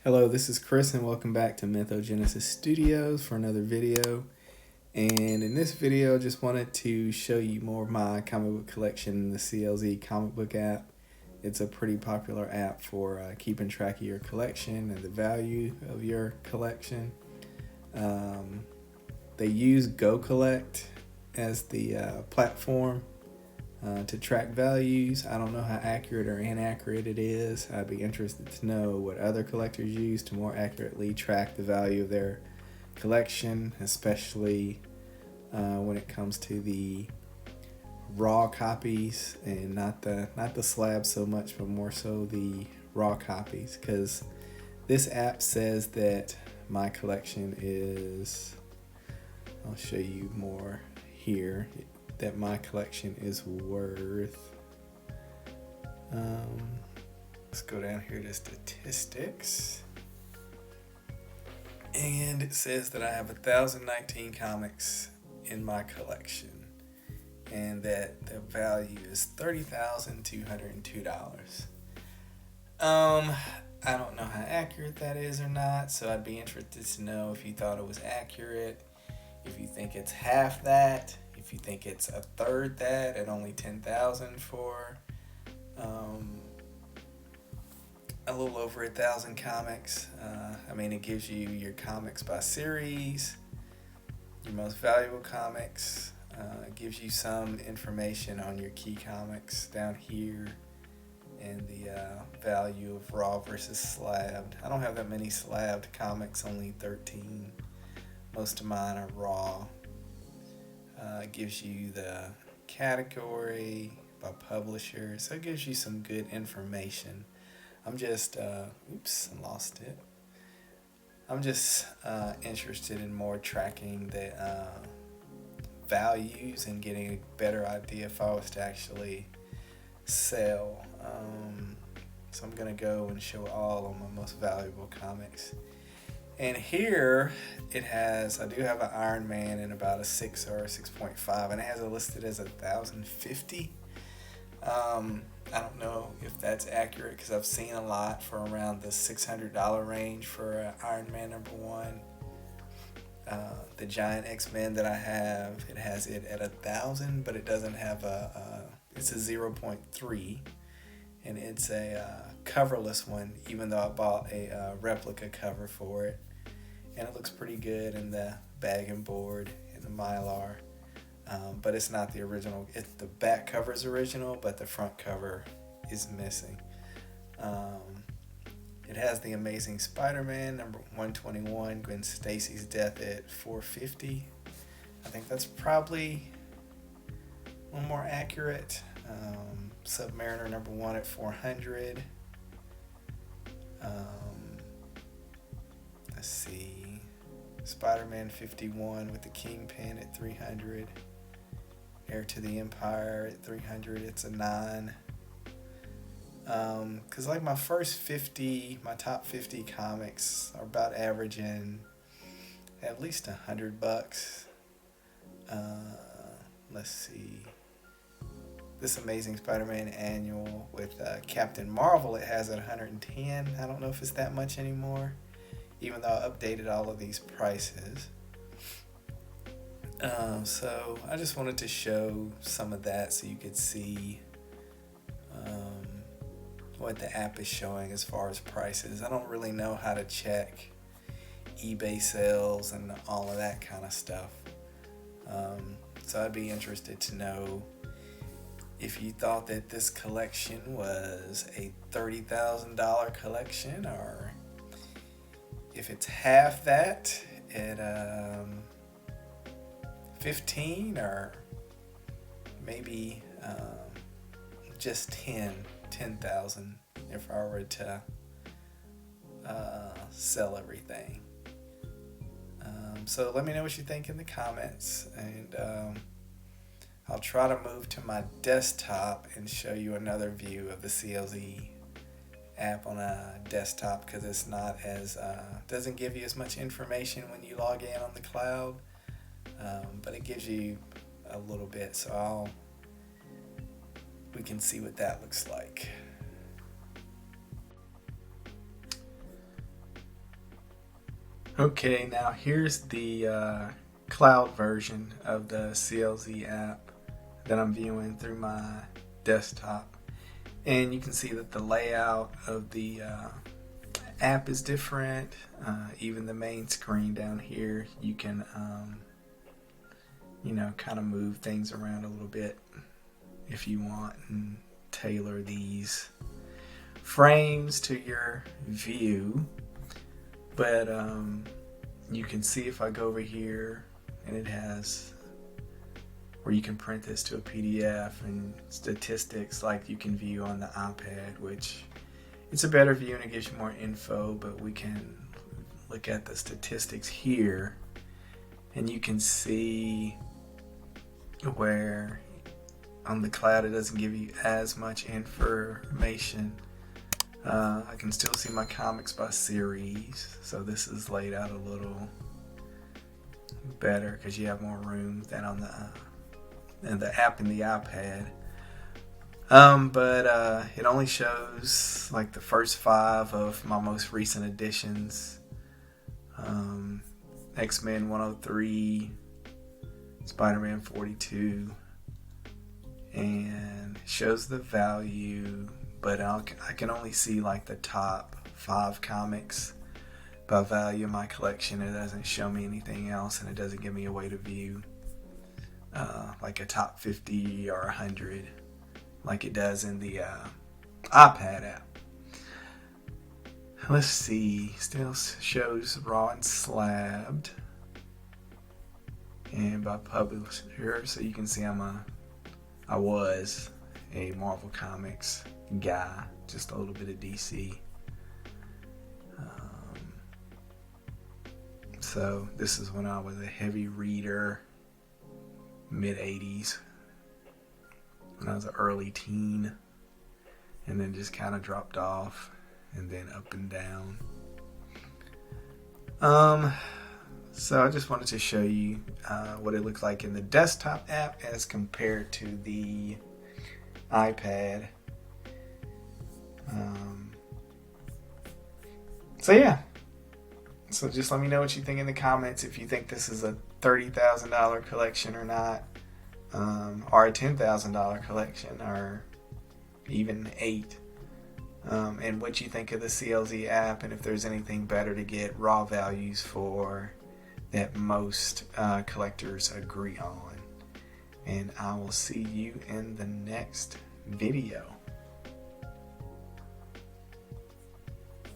Hello, this is Chris and welcome back to Mythogenesis Studios for another video. And in this video, I just wanted to show you more of my comic book collection, the CLZ comic book app. It's a pretty popular app for keeping track of your collection and the value of your collection. They use Go Collect as the platform to track values. I don't know how accurate or inaccurate it is. I'd be interested to know what other collectors use to more accurately track the value of their collection, especially when it comes to the raw copies and not the slabs so much, but more so the raw copies, because this app says that my collection is, I'll show you more here, that my collection is worth, let's go down here to statistics, and it says that I have 1,019 comics in my collection and that the value is $30,202. I don't know how accurate that is or not, so I'd be interested to know if you thought it was accurate, if you think it's half that, if you think it's a third that at only 10,000 for a little over 1,000 comics. It gives you your comics by series, your most valuable comics. It gives you some information on your key comics down here, and the value of raw versus slabbed. I don't have that many slabbed comics, only 13. Most of mine are raw. It gives you the category by publisher, so it gives you some good information. I'm just, oops, I lost it. I'm just interested in more tracking the values and getting a better idea if I was to actually sell. So I'm gonna go and show all of my most valuable comics. And here it has, I do have an Iron Man in about a 6 or a 6.5, and it has it listed as 1,050. I don't know if that's accurate, because I've seen a lot for around the $600 range for Iron Man #1. The Giant X-Men that I have, it has it at 1,000, but it doesn't have it's a 0.3, and it's a coverless one, even though I bought a replica cover for it, and it looks pretty good in the bag and board and the Mylar, but it's not the original. The back cover is original, but the front cover is missing. It has the Amazing Spider-Man #121, Gwen Stacy's death at 450. I think that's probably one more accurate. Submariner #1 at 400. Let's see, Spider-Man 51 with the Kingpin at 300. Heir to the Empire at 300. It's a 9. Because like my first 50, my top 50 comics are about averaging at least $100. Let's see, this Amazing Spider-Man annual with Captain Marvel, it has at 110. I don't know if it's that much anymore, even though I updated all of these prices. So I just wanted to show some of that so you could see what the app is showing as far as prices. I don't really know how to check eBay sales and all of that kind of stuff. So I'd be interested to know if you thought that this collection was a $30,000 collection, or if it's half that at 15, or maybe just 10,000 if I were to sell everything. So let me know what you think in the comments, and I'll try to move to my desktop and show you another view of the CLZ app on a desktop, because it's not as doesn't give you as much information when you log in on the cloud, but it gives you a little bit, so we can see what that looks like. Okay, now here's the cloud version of the CLZ app that I'm viewing through my desktop. And you can see that the layout of the app is different. Even the main screen down here, you can, kind of move things around a little bit if you want and tailor these frames to your view. But you can see if I go over here, and it has where you can print this to a PDF and statistics like you can view on the iPad, which it's a better view and it gives you more info. But we can look at the statistics here, and you can see where on the cloud it doesn't give you as much information. I can still see my comics by series, so this is laid out a little better because you have more room than on the app in the iPad. But it only shows like the first 5 of my most recent editions. X-Men 103, Spider-Man 42, and shows the value, but I can only see like the top 5 comics by value in my collection. It doesn't show me anything else, and it doesn't give me a way to view like a top 50 or 100 like it does in the iPad app. Let's see, still shows Raw and Slabbed and by publisher, so you can see I was a Marvel Comics guy, just a little bit of DC. So this is when I was a heavy reader, mid-80s, when I was an early teen, and then just kind of dropped off, and then up and down. So I just wanted to show you what it looks like in the desktop app as compared to the iPad. So yeah. So just let me know what you think in the comments, if you think this is a $30,000 collection or not, or a $10,000 collection, or even 8. And what you think of the CLZ app, and if there's anything better to get raw values for that most collectors agree on. And I will see you in the next video.